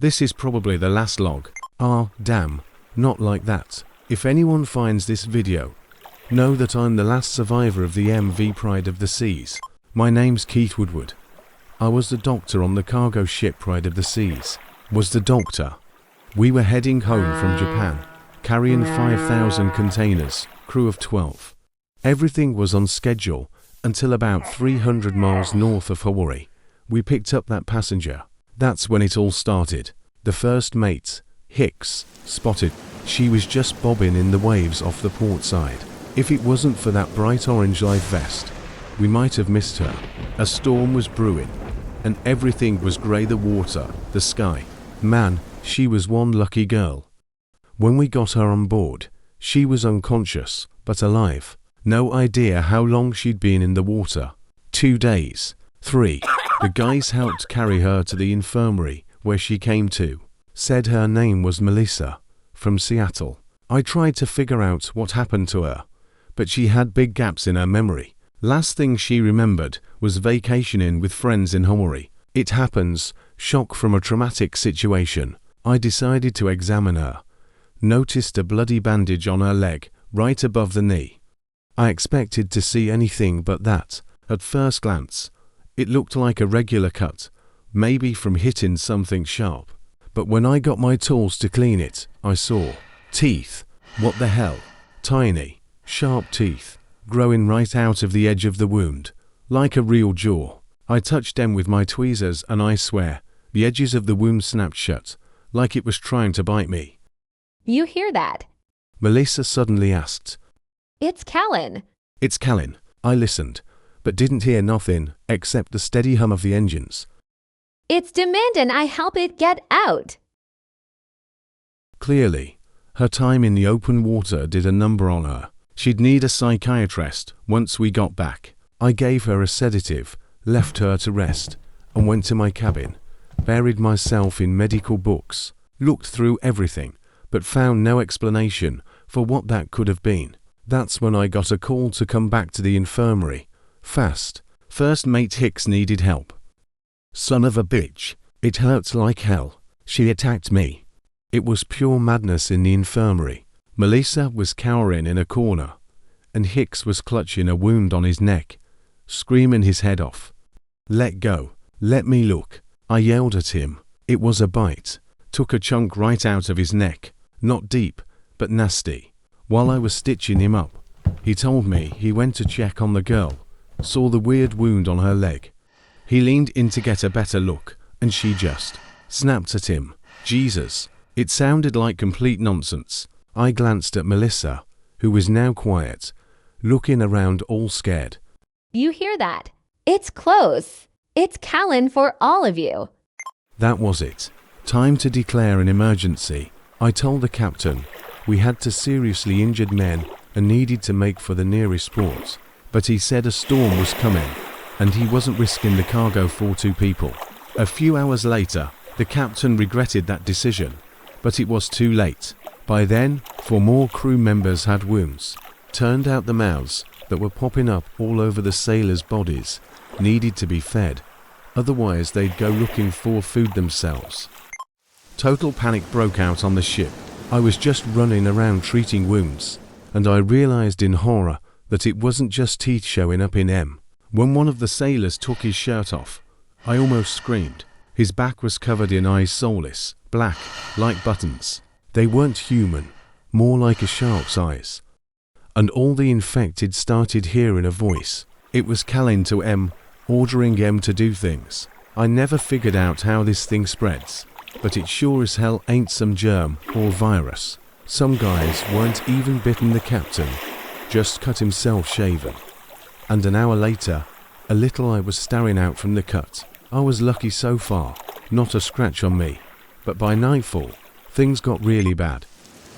This is probably the last log. Ah, damn. Not like that. If anyone finds this video, know that I'm the last survivor of the MV Pride of the Seas. My name's Keith Woodward. I was the doctor on the cargo ship Pride of the Seas. Was the doctor. We were heading home from Japan, carrying 5,000 containers, crew of 12. Everything was on schedule until about 300 miles north of Hawaii. We picked up that passenger. That's when it all started. The first mate, Hicks, spotted. She was just bobbing in the waves off the port side. If it wasn't for that bright orange life vest, we might have missed her. A storm was brewing, and everything was grey: the water, the sky. Man, she was one lucky girl. When we got her on board, she was unconscious, but alive. No idea how long she'd been in the water. 2 days. 3. The guys helped carry her to the infirmary, where she came to. Said her name was Melissa, from Seattle. I tried to figure out what happened to her, but she had big gaps in her memory. Last thing she remembered was vacationing with friends in Hawaii. It happens, shock from a traumatic situation. I decided to examine her. Noticed a bloody bandage on her leg, right above the knee. I expected to see anything but that. At first glance, it looked like a regular cut, maybe from hitting something sharp. But when I got my tools to clean it, I saw teeth. What the hell? Tiny, sharp teeth, growing right out of the edge of the wound, like a real jaw. I touched them with my tweezers and I swear, the edges of the wound snapped shut, like it was trying to bite me. You hear that? Melissa suddenly asked. It's Callan. It's Callan. I listened, but didn't hear nothing except the steady hum of the engines. It's demanding I help it get out. Clearly, her time in the open water did a number on her. She'd need a psychiatrist once we got back. I gave her a sedative, left her to rest, and went to my cabin, buried myself in medical books, looked through everything, but found no explanation for what that could have been. That's when I got a call to come back to the infirmary. Fast. First mate Hicks needed help. Son of a bitch. It hurts like hell. She attacked me. It was pure madness in the infirmary. Melissa was cowering in a corner, and Hicks was clutching a wound on his neck, screaming his head off. Let go. Let me look. I yelled at him. It was a bite. Took a chunk right out of his neck. Not deep, but nasty. While I was stitching him up, he told me he went to check on the girl, saw the weird wound on her leg. He leaned in to get a better look, and she just snapped at him. Jesus. It sounded like complete nonsense. I glanced at Melissa, who was now quiet, looking around all scared. You hear that? It's close. It's Callan for all of you. That was it. Time to declare an emergency. I told the captain we had 2 seriously injured men and needed to make for the nearest port, but he said a storm was coming, and he wasn't risking the cargo for 2 people. A few hours later, the captain regretted that decision, but it was too late. By then, 4 more crew members had wounds. Turned out the mouths that were popping up all over the sailors' bodies needed to be fed, otherwise they'd go looking for food themselves. Total panic broke out on the ship. I was just running around treating wounds, and I realized in horror that it wasn't just teeth showing up in M. When one of the sailors took his shirt off, I almost screamed. His back was covered in eyes soulless, black, like buttons. They weren't human, more like a shark's eyes. And all the infected started hearing a voice. It was Callan to M, ordering M to do things. I never figured out how this thing spreads, but it sure as hell ain't some germ or virus. Some guys weren't even bitten the captain, just cut himself shaven. And an hour later, a little eye was staring out from the cut. I was lucky so far, not a scratch on me. But by nightfall, things got really bad.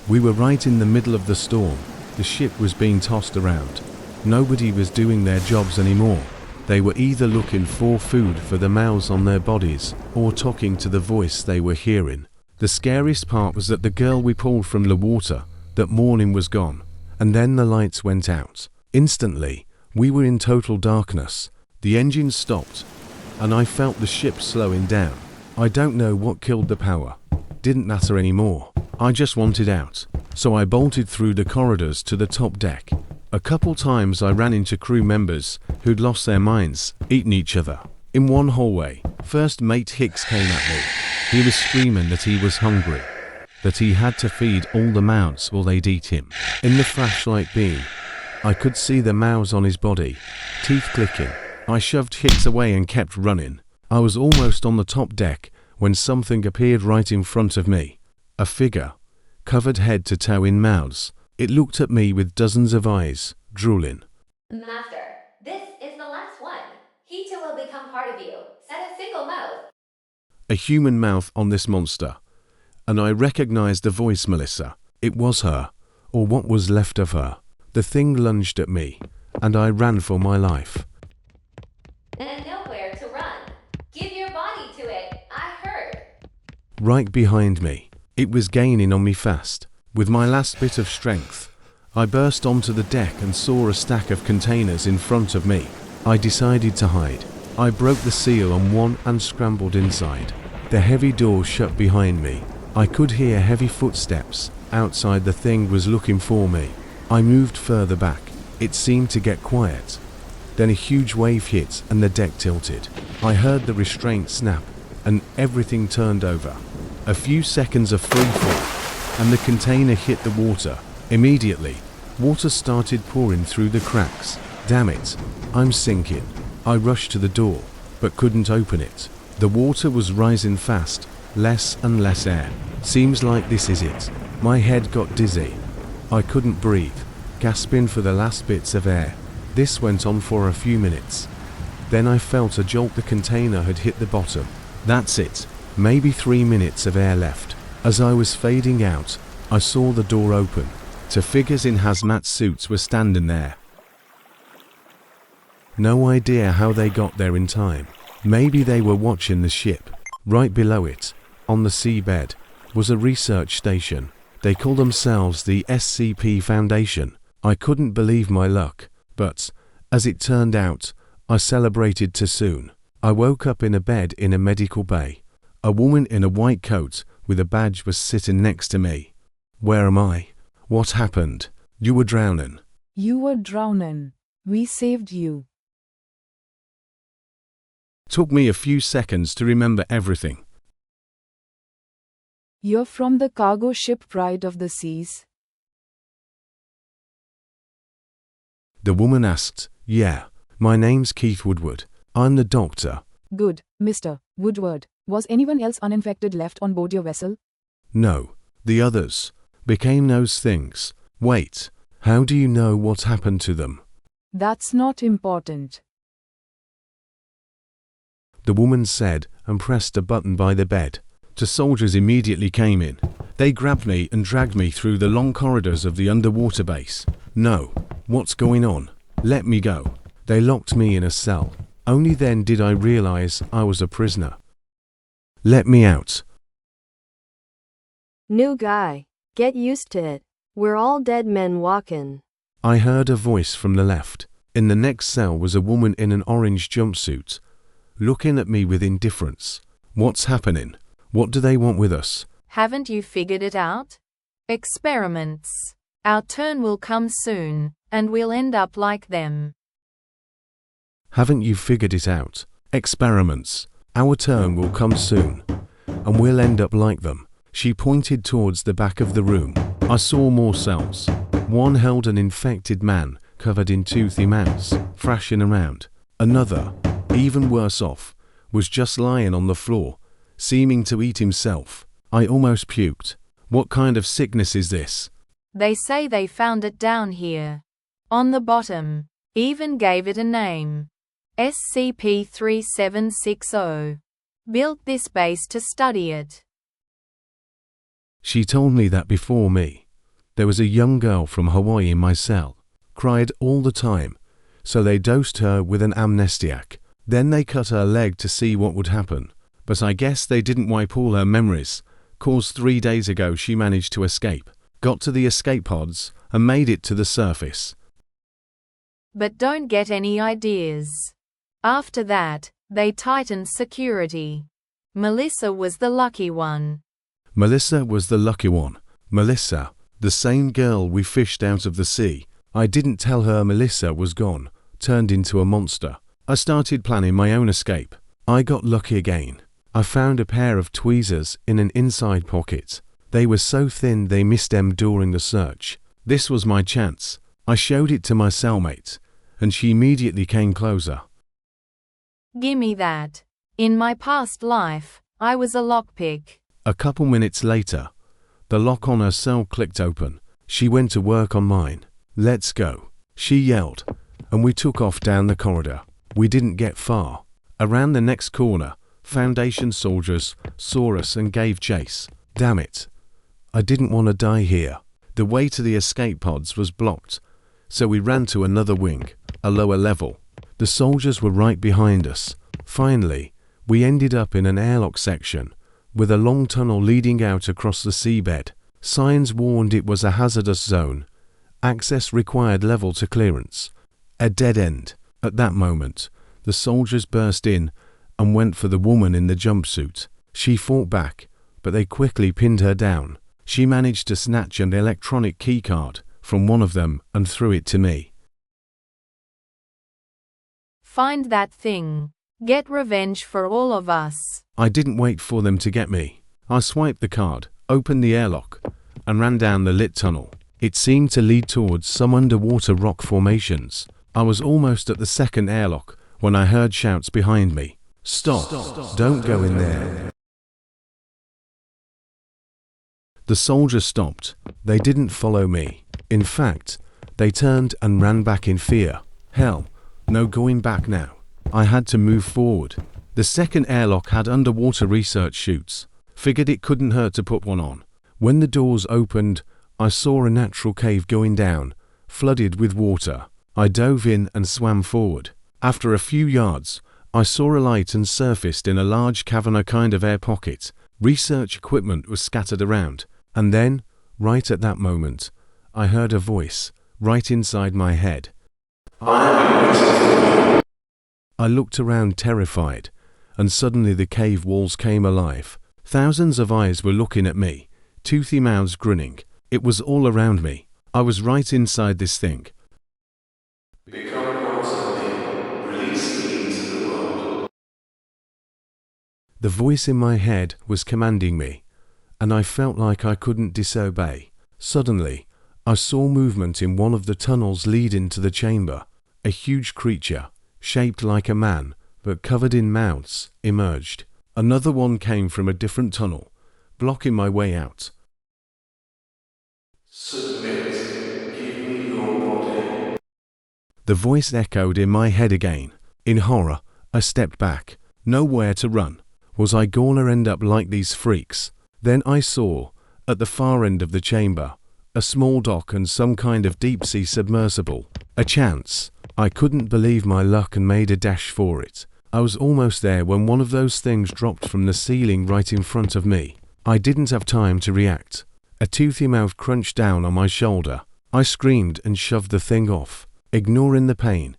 We were right in the middle of the storm. The ship was being tossed around. Nobody was doing their jobs anymore. They were either looking for food for the mouths on their bodies or talking to the voice they were hearing. The scariest part was that the girl we pulled from the water that morning was gone, and then the lights went out. Instantly, we were in total darkness. The engines stopped, and I felt the ship slowing down. I don't know what killed the power. Didn't matter anymore. I just wanted out. So I bolted through the corridors to the top deck. A couple times I ran into crew members who'd lost their minds, eaten each other. In one hallway, First Mate Hicks came at me. He was screaming that he was hungry, that he had to feed all the mouths or they'd eat him. In the flashlight beam, I could see the mouths on his body, teeth clicking. I shoved Hicks away and kept running. I was almost on the top deck when something appeared right in front of me. A figure, covered head to toe in mouths. It looked at me with dozens of eyes, drooling. Master, this is the last one. He too will become part of you. Set a single mouth. A human mouth on this monster. And I recognized the voice, Melissa. It was her, or what was left of her. The thing lunged at me, and I ran for my life. And nowhere to run. Give your body to it. I heard. Right behind me. It was gaining on me fast. With my last bit of strength, I burst onto the deck and saw a stack of containers in front of me. I decided to hide. I broke the seal on one and scrambled inside. The heavy door shut behind me. I could hear heavy footsteps. Outside, the thing was looking for me. I moved further back. It seemed to get quiet. Then a huge wave hit and the deck tilted. I heard the restraint snap and everything turned over. A few seconds of free fall and the container hit the water. Immediately, water started pouring through the cracks. Damn it, I'm sinking. I rushed to the door, but couldn't open it. The water was rising fast, less and less air. Seems like this is it. My head got dizzy. I couldn't breathe, gasping for the last bits of air. This went on for a few minutes. Then I felt a jolt. The container had hit the bottom. That's it. Maybe 3 minutes of air left. As I was fading out, I saw the door open. Two figures in hazmat suits were standing there. No idea how they got there in time. Maybe they were watching the ship. Right below it, on the seabed, was a research station. They call themselves the SCP Foundation. I couldn't believe my luck, but, as it turned out, I celebrated too soon. I woke up in a bed in a medical bay. A woman in a white coat with a badge was sitting next to me. Where am I? What happened? You were drowning. You were drowning. We saved you. Took me a few seconds to remember everything. You're from the cargo ship Pride of the Seas? The woman asked. Yeah, my name's Keith Woodward. I'm the doctor. Good, Mr. Woodward. Was anyone else uninfected left on board your vessel? No, the others became those things. Wait, how do you know what happened to them? That's not important. The woman said and pressed a button by the bed. Two soldiers immediately came in. They grabbed me and dragged me through the long corridors of the underwater base. No, what's going on? Let me go. They locked me in a cell. Only then did I realize I was a prisoner. Let me out. New guy. Get used to it. We're all dead men walking. I heard a voice from the left. In the next cell was a woman in an orange jumpsuit, looking at me with indifference. What's happening? What do they want with us? Haven't you figured it out? Experiments. Our turn will come soon, and we'll end up like them. Haven't you figured it out? Experiments. Our turn will come soon, and we'll end up like them. She pointed towards the back of the room. I saw more cells. One held an infected man covered in toothy mouths, thrashing around. Another, even worse off, was just lying on the floor, seeming to eat himself. I almost puked. What kind of sickness is this? They say they found it down here. On the bottom. Even gave it a name. SCP-3760. Built this base to study it. She told me that before me. There was a young girl from Hawaii in my cell. Cried all the time, so they dosed her with an amnestiac. Then they cut her leg to see what would happen. But I guess they didn't wipe all her memories, cause 3 days ago she managed to escape, got to the escape pods, and made it to the surface. But don't get any ideas. After that, they tightened security. Melissa was the lucky one. Melissa was the lucky one. Melissa, the same girl we fished out of the sea. I didn't tell her Melissa was gone, turned into a monster. I started planning my own escape. I got lucky again. I found a pair of tweezers in an inside pocket. They were so thin they missed them during the search. This was my chance. I showed it to my cellmate, and she immediately came closer. Gimme that. In my past life, I was a lockpick. A couple minutes later, the lock on her cell clicked open. She went to work on mine. "Let's go," she yelled, and we took off down the corridor. We didn't get far. Around the next corner, Foundation soldiers saw us and gave chase. Damn it. I didn't want to die here. The way to the escape pods was blocked, so we ran to another wing, a lower level. The soldiers were right behind us. Finally, we ended up in an airlock section, with a long tunnel leading out across the seabed. Signs warned it was a hazardous zone. Access required level 2 clearance. A dead end. At that moment, the soldiers burst in and went for the woman in the jumpsuit. She fought back, but they quickly pinned her down. She managed to snatch an electronic keycard from one of them and threw it to me. Find that thing. Get revenge for all of us. I didn't wait for them to get me. I swiped the card, opened the airlock, and ran down the lit tunnel. It seemed to lead towards some underwater rock formations. I was almost at the second airlock when I heard shouts behind me. Stop. Don't go in there. The soldiers stopped. They didn't follow me. In fact, they turned and ran back in fear. Hell, no going back now. I had to move forward. The second airlock had underwater research chutes. Figured it couldn't hurt to put one on. When the doors opened, I saw a natural cave going down, flooded with water. I dove in and swam forward. After a few yards, I saw a light and surfaced in a large cavern, a kind of air pocket. Research equipment was scattered around. And then, right at that moment, I heard a voice, right inside my head. I looked around terrified, and suddenly the cave walls came alive. Thousands of eyes were looking at me, toothy mouths grinning. It was all around me. I was right inside this thing. Become part of me. Release me into the world. The voice in my head was commanding me, and I felt like I couldn't disobey. Suddenly, I saw movement in one of the tunnels leading to the chamber. A huge creature, shaped like a man, but covered in mouths, emerged. Another one came from a different tunnel, blocking my way out. Submit. Give me your body. The voice echoed in my head again. In horror, I stepped back. Nowhere to run. Was I gonna end up like these freaks? Then I saw, at the far end of the chamber, a small dock and some kind of deep-sea submersible. A chance. I couldn't believe my luck and made a dash for it. I was almost there when one of those things dropped from the ceiling right in front of me. I didn't have time to react. A toothy mouth crunched down on my shoulder. I screamed and shoved the thing off. Ignoring the pain,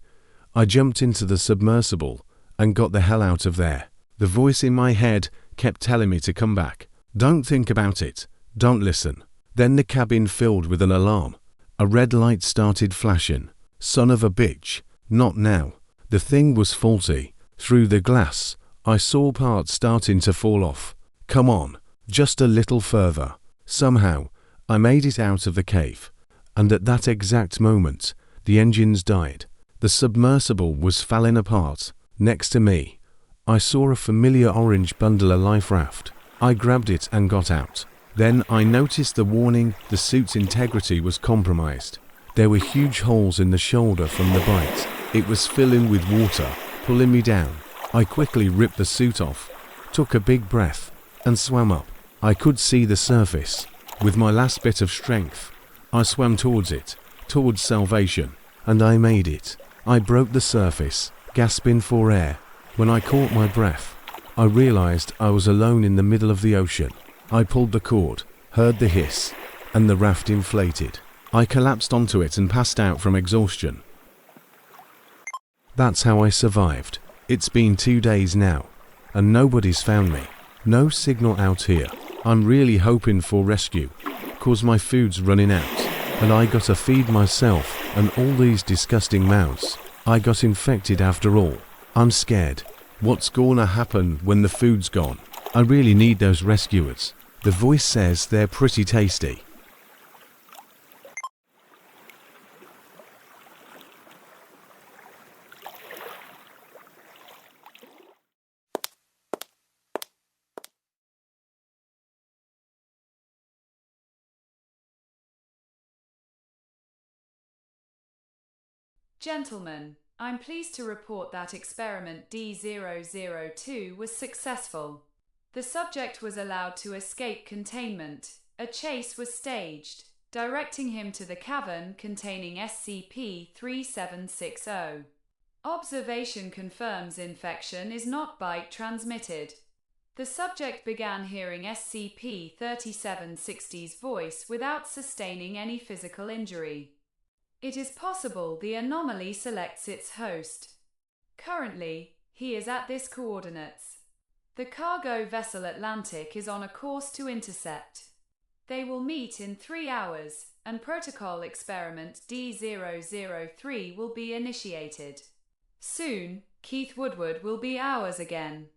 I jumped into the submersible and got the hell out of there. The voice in my head kept telling me to come back. Don't think about it. Don't listen. Then the cabin filled with an alarm. A red light started flashing. Son of a bitch. Not now. The thing was faulty. Through the glass, I saw parts starting to fall off. Come on. Just a little further. Somehow, I made it out of the cave. And at that exact moment, the engines died. The submersible was falling apart. Next to me, I saw a familiar orange bundle, a life raft. I grabbed it and got out. Then I noticed the warning: the suit's integrity was compromised. There were huge holes in the shoulder from the bite. It was filling with water, pulling me down. I quickly ripped the suit off, took a big breath, and swam up. I could see the surface. With my last bit of strength, I swam towards it, towards salvation, and I made it. I broke the surface, gasping for air. When I caught my breath, I realized I was alone in the middle of the ocean. I pulled the cord, heard the hiss, and the raft inflated. I collapsed onto it and passed out from exhaustion. That's how I survived. It's been 2 days now, and nobody's found me. No signal out here. I'm really hoping for rescue, 'cause my food's running out, and I gotta feed myself and all these disgusting mouths. I got infected after all. I'm scared. What's gonna happen when the food's gone? I really need those rescuers. The voice says they're pretty tasty. Gentlemen, I'm pleased to report that experiment D002 was successful. The subject was allowed to escape containment. A chase was staged, directing him to the cavern containing SCP-3760. Observation confirms infection is not bite transmitted. The subject began hearing SCP-3760's voice without sustaining any physical injury. It is possible the anomaly selects its host. Currently, he is at this coordinates. The cargo vessel Atlantic is on a course to intercept. They will meet in 3 hours, and protocol experiment D003 will be initiated. Soon, Keith Woodward will be ours again.